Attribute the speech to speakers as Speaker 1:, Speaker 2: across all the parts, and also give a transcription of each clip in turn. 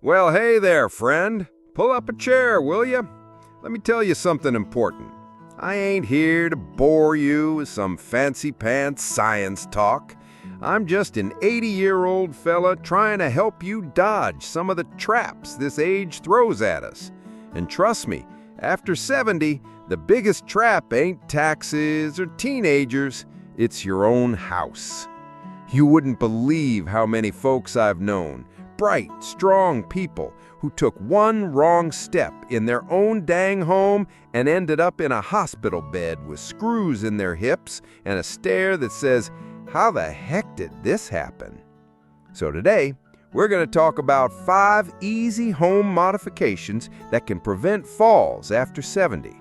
Speaker 1: Well, hey there, friend. Pull up a chair, will you? Let me tell you something important. I ain't here to bore you with some fancy pants science talk. I'm just an 80-year-old fella trying to help you dodge some of the traps this age throws at us. And trust me, after 70, the biggest trap ain't taxes or teenagers, it's your own house. You wouldn't believe how many folks I've known, bright, strong people who took one wrong step in their own dang home and ended up in a hospital bed with screws in their hips and a stare that says, "How the heck did this happen?" So today, we're going to talk about 5 easy home modifications that can prevent falls after 70.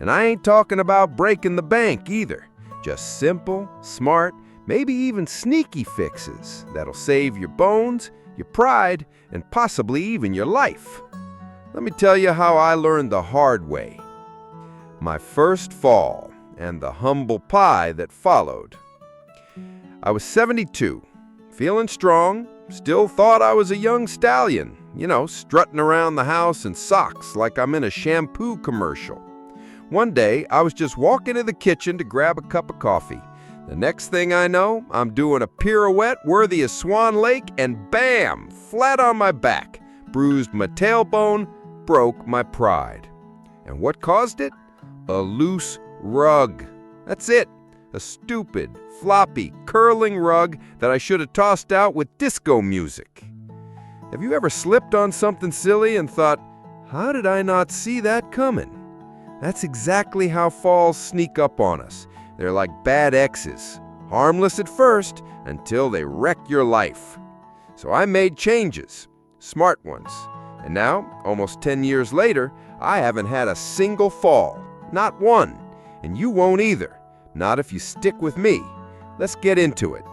Speaker 1: And I ain't talking about breaking the bank either. Just simple, smart, maybe even sneaky fixes that'll save your bones, your pride, and possibly even your life. Let me tell you how I learned the hard way. My first fall and the humble pie that followed. I was 72, feeling strong, still thought I was a young stallion, strutting around the house in socks like I'm in a shampoo commercial. One day, I was just walking to the kitchen to grab a cup of coffee. The next thing I know, I'm doing a pirouette worthy of Swan Lake and bam, flat on my back, bruised my tailbone, broke my pride. And what caused it? A loose rug. That's it. A stupid, floppy, curling rug that I should have tossed out with disco music. Have you ever slipped on something silly and thought, how did I not see that coming? That's exactly how falls sneak up on us. They're like bad exes, harmless at first until they wreck your life. So I made changes, smart ones. And now, almost 10 years later, I haven't had a single fall, not one. And you won't either, not if you stick with me. Let's get into it.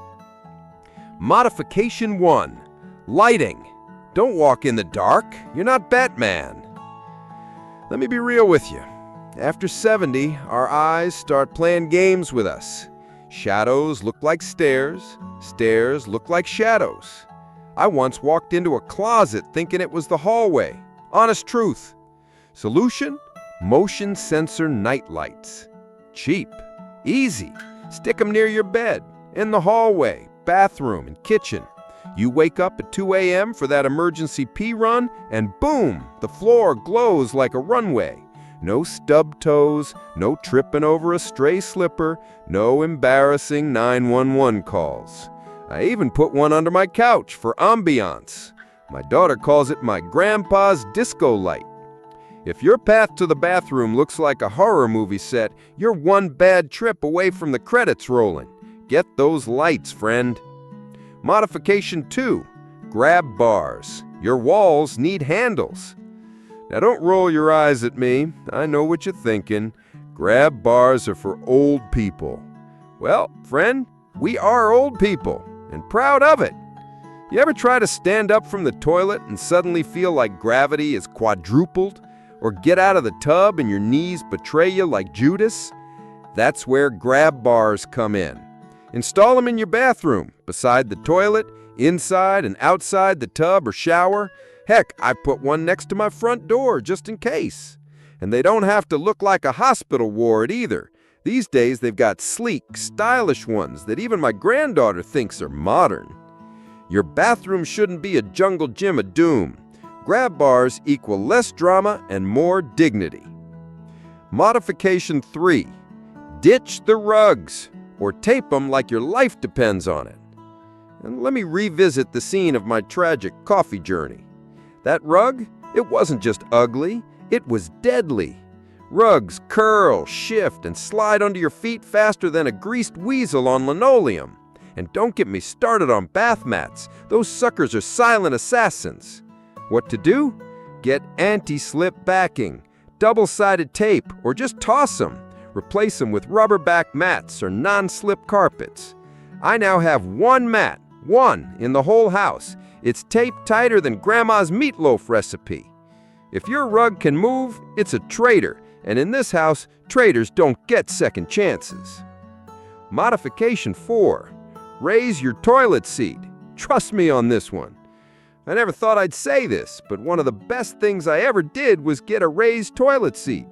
Speaker 1: Modification 1, lighting. Don't walk in the dark, you're not Batman. Let me be real with you. After 70, our eyes start playing games with us. Shadows look like stairs, stairs look like shadows. I once walked into a closet thinking it was the hallway. Honest truth. Solution? Motion sensor night lights. Cheap, easy. Stick them near your bed, in the hallway, bathroom, and kitchen. You wake up at 2 a.m. for that emergency pee run, and boom, the floor glows like a runway. No stub toes, no tripping over a stray slipper, no embarrassing 911 calls. I even put one under my couch for ambiance. My daughter calls it my grandpa's disco light. If your path to the bathroom looks like a horror movie set, you're one bad trip away from the credits rolling. Get those lights, friend. Modification 2, grab bars. Your walls need handles. Now don't roll your eyes at me. I know what you're thinking. Grab bars are for old people. Well, friend, we are old people, and proud of it. You ever try to stand up from the toilet and suddenly feel like gravity is quadrupled? Or get out of the tub and your knees betray you like Judas? That's where grab bars come in. Install them in your bathroom, beside the toilet, inside and outside the tub or shower. Heck, I put one next to my front door just in case. And they don't have to look like a hospital ward either. These days they've got sleek, stylish ones that even my granddaughter thinks are modern. Your bathroom shouldn't be a jungle gym of doom. Grab bars equal less drama and more dignity. Modification 3, ditch the rugs or tape them like your life depends on it. And let me revisit the scene of my tragic coffee journey. That rug, it wasn't just ugly, it was deadly. Rugs curl, shift, and slide under your feet faster than a greased weasel on linoleum. And don't get me started on bath mats. Those suckers are silent assassins. What to do? Get anti-slip backing, double-sided tape, or just toss them. Replace them with rubber-back mats or non-slip carpets. I now have one mat, one in the whole house. It's taped tighter than Grandma's meatloaf recipe. If your rug can move, it's a traitor, and in this house, traitors don't get second chances. Modification 4, raise your toilet seat. Trust me on this one. I never thought I'd say this, but one of the best things I ever did was get a raised toilet seat.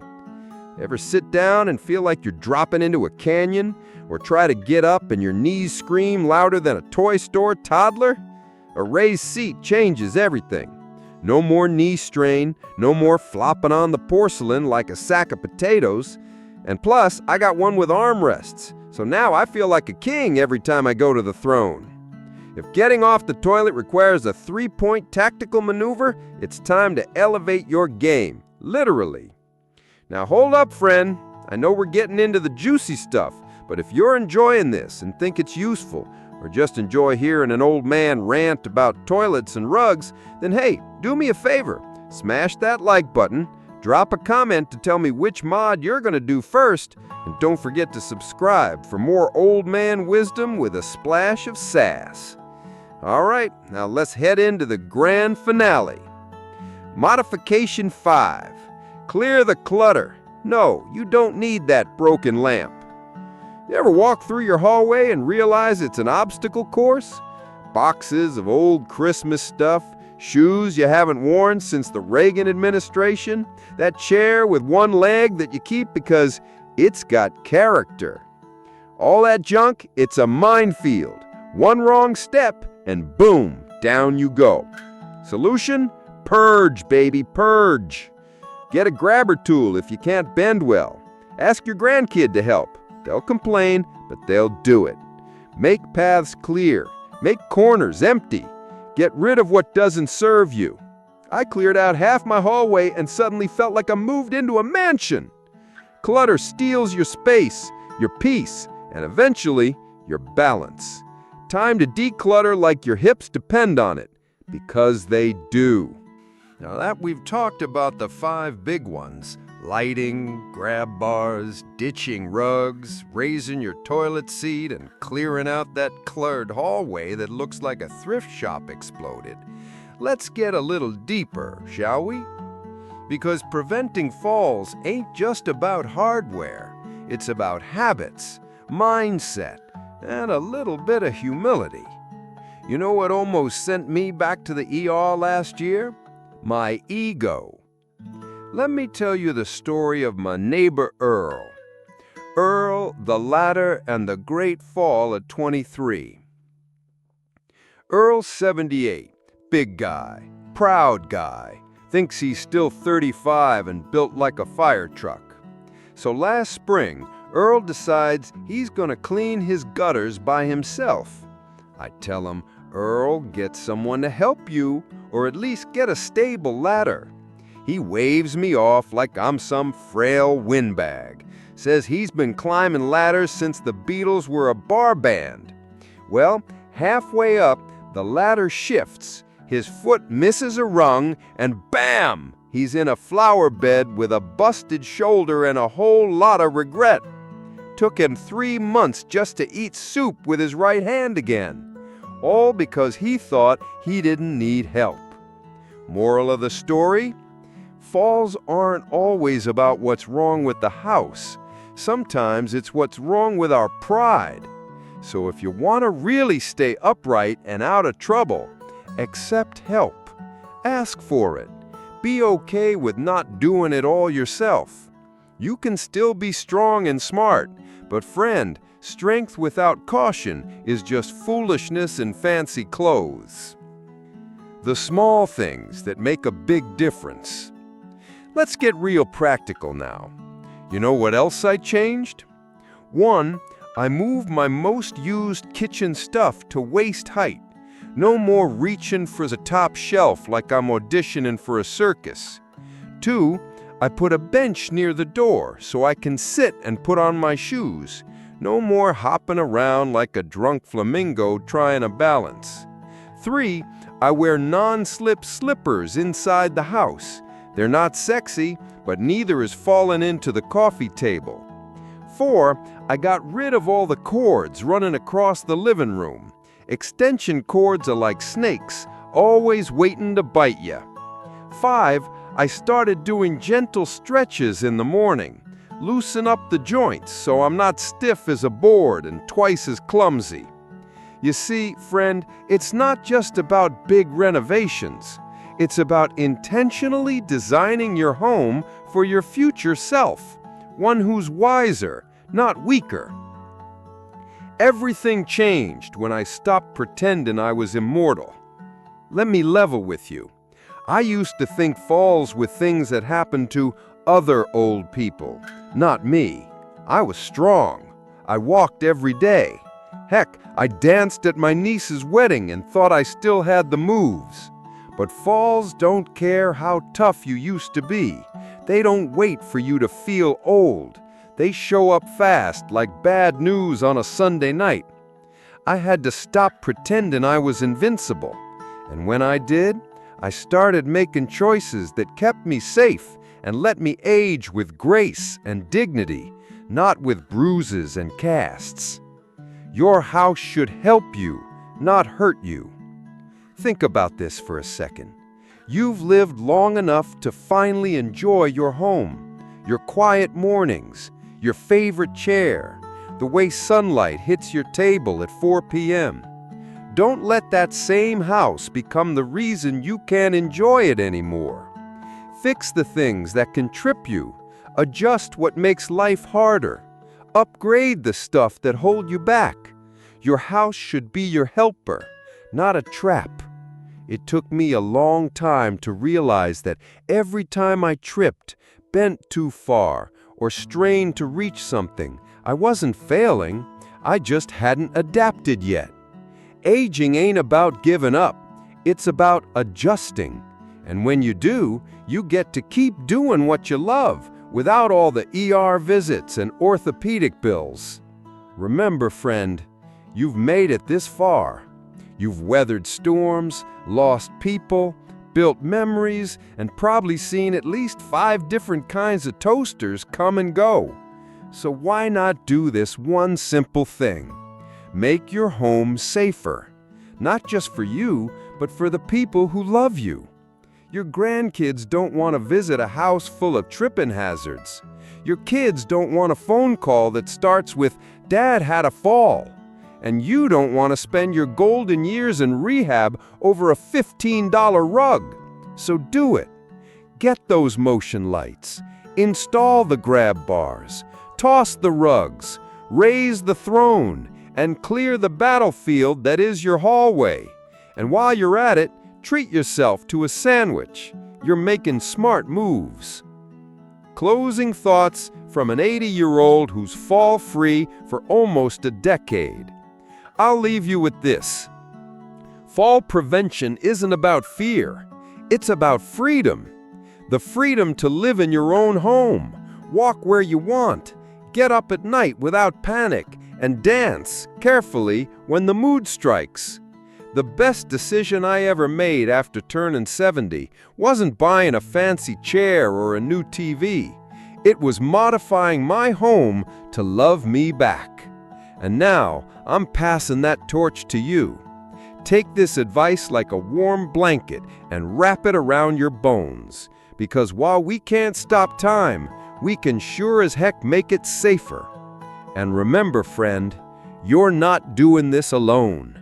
Speaker 1: Ever sit down and feel like you're dropping into a canyon? Or try to get up and your knees scream louder than a toy store toddler? A raised seat changes everything. No more knee strain, no more flopping on the porcelain like a sack of potatoes. And plus, I got one with armrests, so now I feel like a king every time I go to the throne. If getting off the toilet requires a 3-point tactical maneuver, it's time to elevate your game, literally. Now hold up, friend. I know we're getting into the juicy stuff, but if you're enjoying this and think it's useful, or just enjoy hearing an old man rant about toilets and rugs, then hey, do me a favor. Smash that like button, drop a comment to tell me which mod you're going to do first, and don't forget to subscribe for more old man wisdom with a splash of sass. All right, now let's head into the grand finale. Modification 5. Clear the clutter. No, you don't need that broken lamp. You ever walk through your hallway and realize it's an obstacle course? Boxes of old Christmas stuff, shoes you haven't worn since the Reagan administration, that chair with one leg that you keep because it's got character. All that junk, it's a minefield. One wrong step, and boom, down you go. Solution? Purge, baby, purge. Get a grabber tool if you can't bend well. Ask your grandkid to help. They'll complain, but they'll do it. Make paths clear. Make corners empty. Get rid of what doesn't serve you. I cleared out half my hallway and suddenly felt like I moved into a mansion. Clutter steals your space, your peace, and eventually, your balance. Time to declutter like your hips depend on it, because they do. Now that we've talked about the 5 big ones, lighting, grab bars, ditching rugs, raising your toilet seat, and clearing out that cluttered hallway that looks like a thrift shop exploded, let's get a little deeper, shall we? Because preventing falls ain't just about hardware. It's about habits, mindset, and a little bit of humility. You know what almost sent me back to the ER last year? My ego. Let me tell you the story of my neighbor Earl. Earl, the ladder, and the great fall at 23. Earl's 78, big guy, proud guy, thinks he's still 35 and built like a fire truck. So last spring, Earl decides he's gonna clean his gutters by himself. I tell him, Earl, get someone to help you, or at least get a stable ladder. He waves me off like I'm some frail windbag, says he's been climbing ladders since the Beatles were a bar band. Well, halfway up, the ladder shifts, his foot misses a rung, and bam! He's in a flower bed with a busted shoulder and a whole lot of regret. Took him 3 months just to eat soup with his right hand again. All because he thought he didn't need help. Moral of the story? Falls aren't always about what's wrong with the house. Sometimes it's what's wrong with our pride. So if you want to really stay upright and out of trouble, accept help. Ask for it. Be okay with not doing it all yourself. You can still be strong and smart, but friend, strength without caution is just foolishness in fancy clothes. The small things that make a big difference. Let's get real practical now. You know what else I changed? 1, I moved my most used kitchen stuff to waist height. No more reaching for the top shelf like I'm auditioning for a circus. 2, I put a bench near the door so I can sit and put on my shoes. No more hopping around like a drunk flamingo trying to balance. 3, I wear non-slip slippers inside the house. They're not sexy, but neither is falling into the coffee table. 4, I got rid of all the cords running across the living room. Extension cords are like snakes, always waiting to bite you. 5, I started doing gentle stretches in the morning. Loosen up the joints so I'm not stiff as a board and twice as clumsy. You see, friend, it's not just about big renovations. It's about intentionally designing your home for your future self, one who's wiser, not weaker. Everything changed when I stopped pretending I was immortal. Let me level with you. I used to think falls with things that happened to other old people, not me. I was strong. I walked every day. Heck, I danced at my niece's wedding and thought I still had the moves. But falls don't care how tough you used to be. They don't wait for you to feel old. They show up fast, like bad news on a Sunday night. I had to stop pretending I was invincible. And when I did, I started making choices that kept me safe and let me age with grace and dignity, not with bruises and casts. Your house should help you, not hurt you. Think about this for a second. You've lived long enough to finally enjoy your home, your quiet mornings, your favorite chair, the way sunlight hits your table at 4 p.m. Don't let that same house become the reason you can't enjoy it anymore. Fix the things that can trip you. Adjust what makes life harder. Upgrade the stuff that hold you back. Your house should be your helper, not a trap. It took me a long time to realize that every time I tripped, bent too far, or strained to reach something, I wasn't failing, I just hadn't adapted yet. Aging ain't about giving up, it's about adjusting. And when you do, you get to keep doing what you love without all the ER visits and orthopedic bills. Remember, friend, you've made it this far. You've weathered storms, lost people, built memories, and probably seen at least 5 different kinds of toasters come and go. So why not do this one simple thing? Make your home safer, not just for you, but for the people who love you. Your grandkids don't want to visit a house full of tripping hazards. Your kids don't want a phone call that starts with, "Dad had a fall." And you don't want to spend your golden years in rehab over a $15 rug. So do it. Get those motion lights. Install the grab bars. Toss the rugs. Raise the throne. And clear the battlefield that is your hallway. And while you're at it, treat yourself to a sandwich. You're making smart moves. Closing thoughts from an 80-year-old who's fall-free for almost a decade. I'll leave you with this. Fall prevention isn't about fear. It's about freedom. The freedom to live in your own home, walk where you want, get up at night without panic, and dance carefully when the mood strikes. The best decision I ever made after turning 70 wasn't buying a fancy chair or a new TV. It was modifying my home to love me back. And now, I'm passing that torch to you. Take this advice like a warm blanket and wrap it around your bones. Because while we can't stop time, we can sure as heck make it safer. And remember, friend, you're not doing this alone.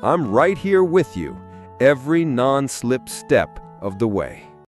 Speaker 1: I'm right here with you, every non-slip step of the way.